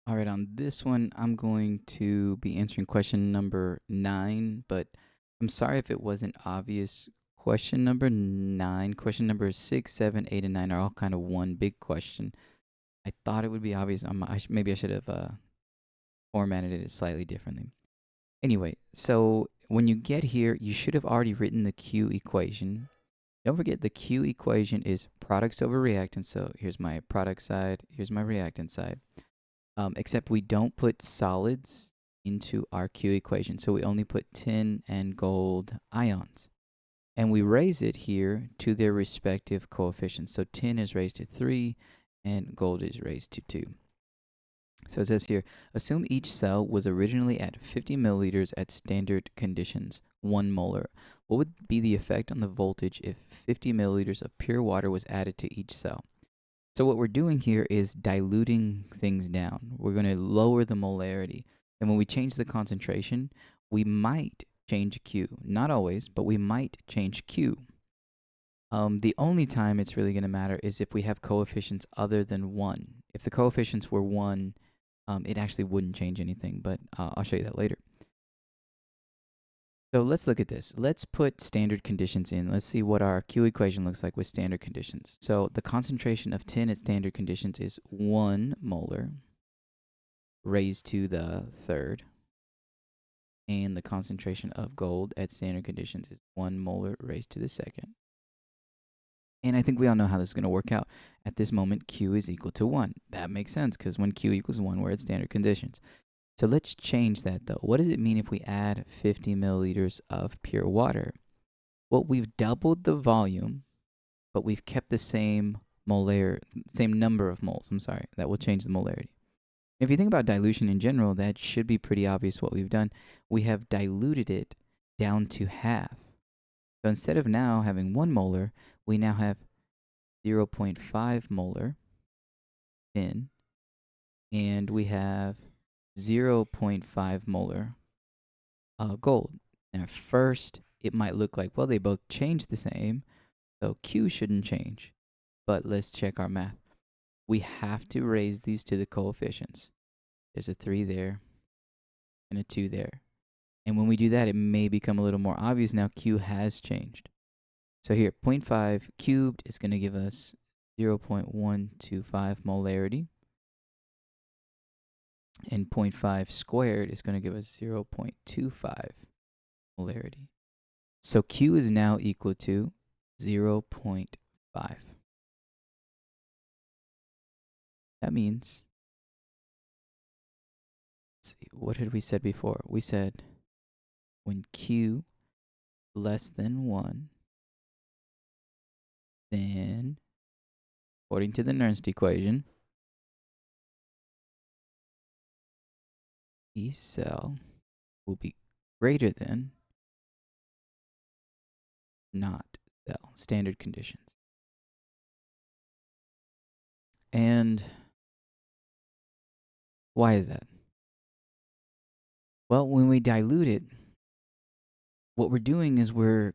All right, on this one, I'm going to be answering question number 9, but I'm sorry if it wasn't obvious. Question number 9, question number 6, 7, 8, and 9 are all kind of one big question. I thought it would be obvious. Maybe I should have formatted it slightly differently. Anyway, so when you get here, you should have already written the Q equation. Don't forget the Q equation is products over reactants. So here's my product side, here's my reactant side. Except we don't put solids into our Q equation. So we only put tin and gold ions. And we raise it here to their respective coefficients. So tin is raised to 3 and gold is raised to 2. So it says here, assume each cell was originally at 50 milliliters at standard conditions, 1 molar. What would be the effect on the voltage if 50 milliliters of pure water was added to each cell? So what we're doing here is diluting things down. We're going to lower the molarity. And when we change the concentration, we might change Q. Not always, but we might change Q. The only time it's really going to matter is if we have coefficients other than 1. If the coefficients were 1, it actually wouldn't change anything, but I'll show you that later. So let's look at this. Let's put standard conditions in. Let's see what our Q equation looks like with standard conditions. So the concentration of tin at standard conditions is 1 molar raised to the third. And the concentration of gold at standard conditions is 1 molar raised to the second. And I think we all know how this is going to work out. At this moment, Q is equal to 1. That makes sense because when Q equals 1, we're at standard conditions. So let's change that though. What does it mean if we add 50 milliliters of pure water? Well, we've doubled the volume, but we've kept the same number of moles. That will change the molarity. If you think about dilution in general, that should be pretty obvious what we've done. We have diluted it down to half. So instead of now having 1 molar, we now have 0.5 molar in, and we have 0.5 molar gold. Now, at first, it might look like, well, they both change the same, so Q shouldn't change. But let's check our math. We have to raise these to the coefficients. There's a 3 there and a 2 there. And when we do that, it may become a little more obvious now Q has changed. So here, 0.5 cubed is going to give us 0.125 molarity. And 0.5 squared is going to give us 0.25 molarity. So Q is now equal to 0.5. That means, let's see, what had we said before? We said when Q less than 1, then, according to the Nernst equation, E cell will be greater than not cell, standard conditions. And why is that? Well, when we dilute it, what we're doing is we're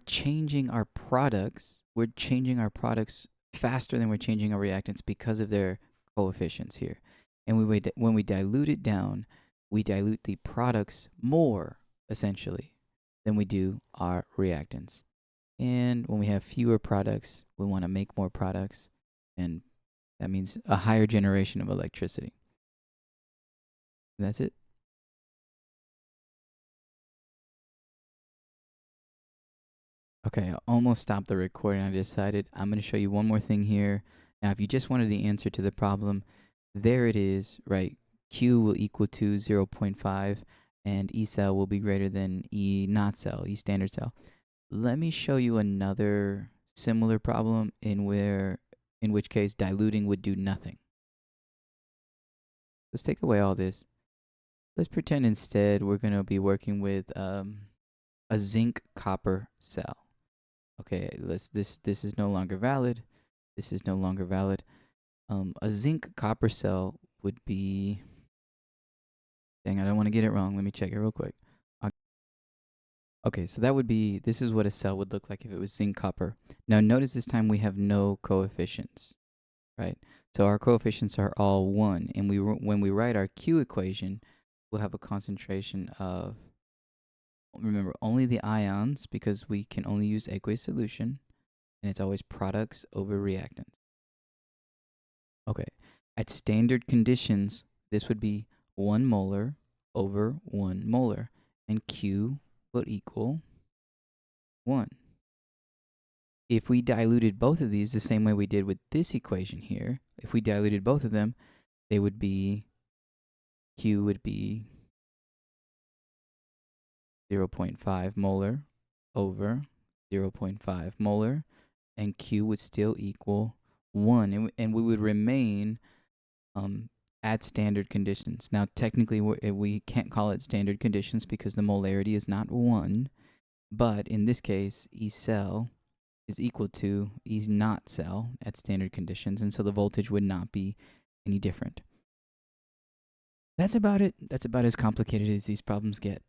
changing our products. We're changing our products faster than we're changing our reactants because of their coefficients here. And when we dilute it down, we dilute the products more, essentially, than we do our reactants. And when we have fewer products, we want to make more products, and that means a higher generation of electricity. That's it. Okay, I almost stopped the recording. I decided I'm going to show you one more thing here. Now, if you just wanted the answer to the problem, there it is, right? Q will equal to 0.5, and E cell will be greater than E not cell, E standard cell. Let me show you another similar problem in which case diluting would do nothing. Let's take away all this. Let's pretend instead we're going to be working with a zinc copper cell. Okay, this is no longer valid. This is no longer valid. A zinc copper cell would be, dang, I don't want to get it wrong. Let me check it real quick. Okay, so this is what a cell would look like if it was zinc copper. Now notice this time we have no coefficients, right? So our coefficients are all 1, and when we write our Q equation, we'll have a concentration of, remember, only the ions, because we can only use aqueous solution, and it's always products over reactants. Okay, at standard conditions, this would be 1 molar over 1 molar, and Q will equal 1. If we diluted both of these the same way we did with this equation here, if we diluted both of them, they would be, Q would be 0.5 molar over 0.5 molar, and Q would still equal 1, and we would remain at standard conditions. Now, technically, we can't call it standard conditions because the molarity is not 1, but in this case, E cell is equal to E not cell at standard conditions, and so the voltage would not be any different. That's about it. That's about as complicated as these problems get.